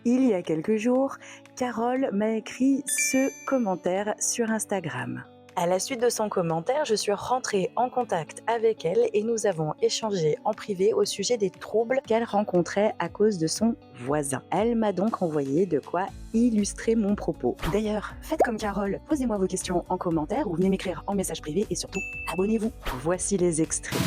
Il y a quelques jours, Carole m'a écrit ce commentaire sur Instagram. À la suite de son commentaire, je suis rentrée en contact avec elle et nous avons échangé en privé au sujet des troubles qu'elle rencontrait à cause de son voisin. Elle m'a donc envoyé de quoi illustrer mon propos. D'ailleurs, faites comme Carole, posez-moi vos questions en commentaire ou venez m'écrire en message privé et surtout, abonnez-vous. Voici les extraits.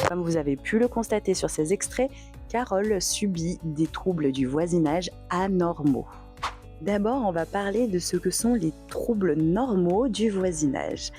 Comme vous avez pu le constater sur ces extraits, Carole subit des troubles du voisinage anormaux. D'abord, on va parler de ce que sont les troubles normaux du voisinage.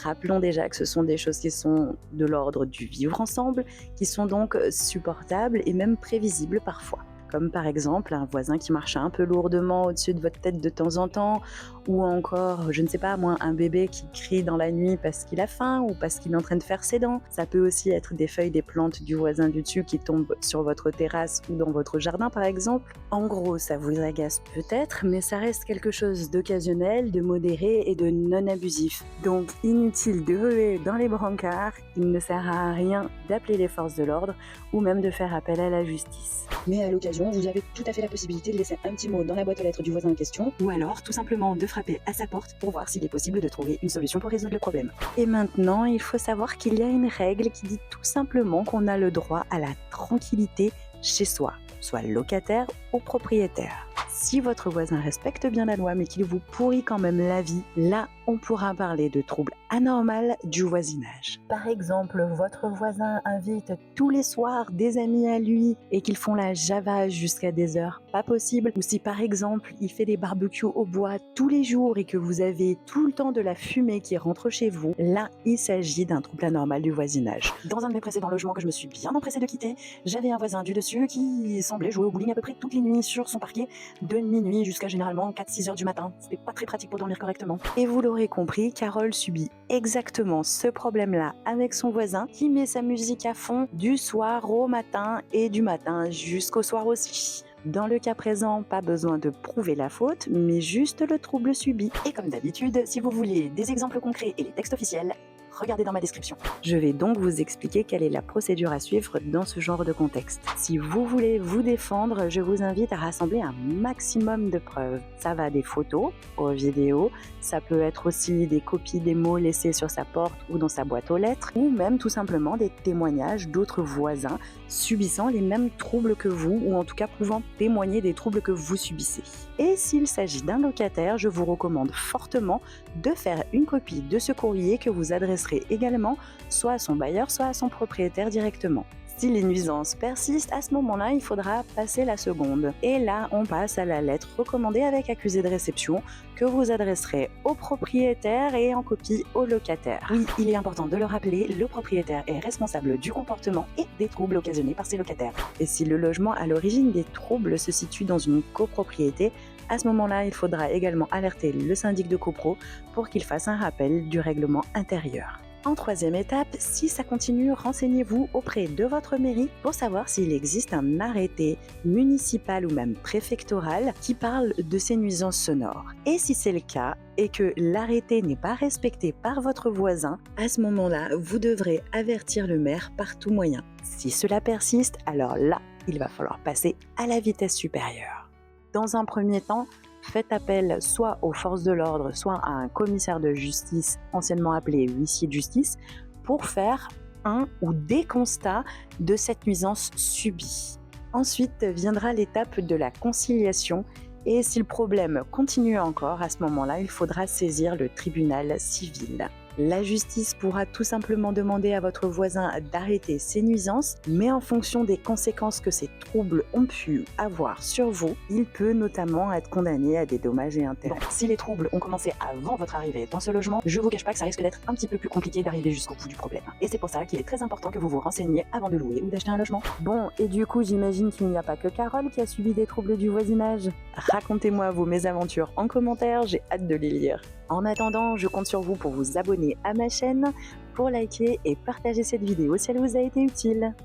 Rappelons déjà que ce sont des choses qui sont de l'ordre du vivre ensemble, qui sont donc supportables et même prévisibles parfois. Comme par exemple un voisin qui marche un peu lourdement au-dessus de votre tête de temps en temps, ou encore, je ne sais pas moi, un bébé qui crie dans la nuit parce qu'il a faim ou parce qu'il est en train de faire ses dents. Ça peut aussi être des feuilles des plantes du voisin du dessus qui tombent sur votre terrasse ou dans votre jardin par exemple. En gros, ça vous agace peut-être, mais ça reste quelque chose d'occasionnel, de modéré et de non abusif. Donc inutile de voler dans les brancards, il ne sert à rien d'appeler les forces de l'ordre ou même de faire appel à la justice. Mais à l'occasion, vous avez tout à fait la possibilité de laisser un petit mot dans la boîte aux lettres du voisin en question, ou alors tout simplement de frapper à sa porte pour voir s'il est possible de trouver une solution pour résoudre le problème. Et maintenant, il faut savoir qu'il y a une règle qui dit tout simplement qu'on a le droit à la tranquillité chez soi, soit locataire ou propriétaire. Si votre voisin respecte bien la loi mais qu'il vous pourrit quand même la vie, là on pourra parler de troubles anormaux du voisinage. Par exemple, votre voisin invite tous les soirs des amis à lui et qu'ils font la java jusqu'à des heures pas possible. Ou si par exemple il fait des barbecues au bois tous les jours et que vous avez tout le temps de la fumée qui rentre chez vous, là il s'agit d'un trouble anormal du voisinage. Dans un de mes précédents logements que je me suis bien empressée de quitter, j'avais un voisin du dessus qui semblait jouer au bowling à peu près toutes les nuits sur son parquet, de minuit jusqu'à généralement 4-6 heures du matin. C'était pas très pratique pour dormir correctement. Et vous l'aurez compris, Carole subit exactement ce problème-là avec son voisin qui met sa musique à fond du soir au matin et du matin jusqu'au soir aussi. Dans le cas présent, pas besoin de prouver la faute, mais juste le trouble subi. Et comme d'habitude, si vous voulez des exemples concrets et les textes officiels, regardez dans ma description. Je vais donc vous expliquer quelle est la procédure à suivre dans ce genre de contexte. Si vous voulez vous défendre, je vous invite à rassembler un maximum de preuves. Ça va des photos aux vidéos, ça peut être aussi des copies des mots laissés sur sa porte ou dans sa boîte aux lettres, ou même tout simplement des témoignages d'autres voisins subissant les mêmes troubles que vous, ou en tout cas pouvant témoigner des troubles que vous subissez. Et s'il s'agit d'un locataire, je vous recommande fortement de faire une copie de ce courrier que vous adresserez également soit à son bailleur, soit à son propriétaire directement. Si les nuisances persistent, à ce moment-là, il faudra passer la seconde. Et là, on passe à la lettre recommandée avec accusé de réception que vous adresserez au propriétaire et en copie au locataire. Oui, il est important de le rappeler, le propriétaire est responsable du comportement et des troubles occasionnés par ses locataires. Et si le logement à l'origine des troubles se situe dans une copropriété, à ce moment-là, il faudra également alerter le syndic de copro pour qu'il fasse un rappel du règlement intérieur. En troisième étape, si ça continue, renseignez-vous auprès de votre mairie pour savoir s'il existe un arrêté municipal ou même préfectoral qui parle de ces nuisances sonores. Et si c'est le cas et que l'arrêté n'est pas respecté par votre voisin, à ce moment-là, vous devrez avertir le maire par tout moyen. Si cela persiste, alors là, il va falloir passer à la vitesse supérieure. Dans un premier temps, faites appel soit aux forces de l'ordre, soit à un commissaire de justice, anciennement appelé huissier de justice, pour faire un ou des constats de cette nuisance subie. Ensuite viendra l'étape de la conciliation et si le problème continue encore, à ce moment-là, il faudra saisir le tribunal civil. La justice pourra tout simplement demander à votre voisin d'arrêter ces nuisances, mais en fonction des conséquences que ces troubles ont pu avoir sur vous, il peut notamment être condamné à des dommages et intérêts. Bon, si les troubles ont commencé avant votre arrivée dans ce logement, je vous cache pas que ça risque d'être un petit peu plus compliqué d'arriver jusqu'au bout du problème. Et c'est pour ça qu'il est très important que vous vous renseigniez avant de louer ou d'acheter un logement. Bon, et du coup, j'imagine qu'il n'y a pas que Carole qui a subi des troubles du voisinage. Racontez-moi vos mésaventures en commentaire, j'ai hâte de les lire. En attendant, je compte sur vous pour vous abonner à ma chaîne, pour liker et partager cette vidéo si elle vous a été utile.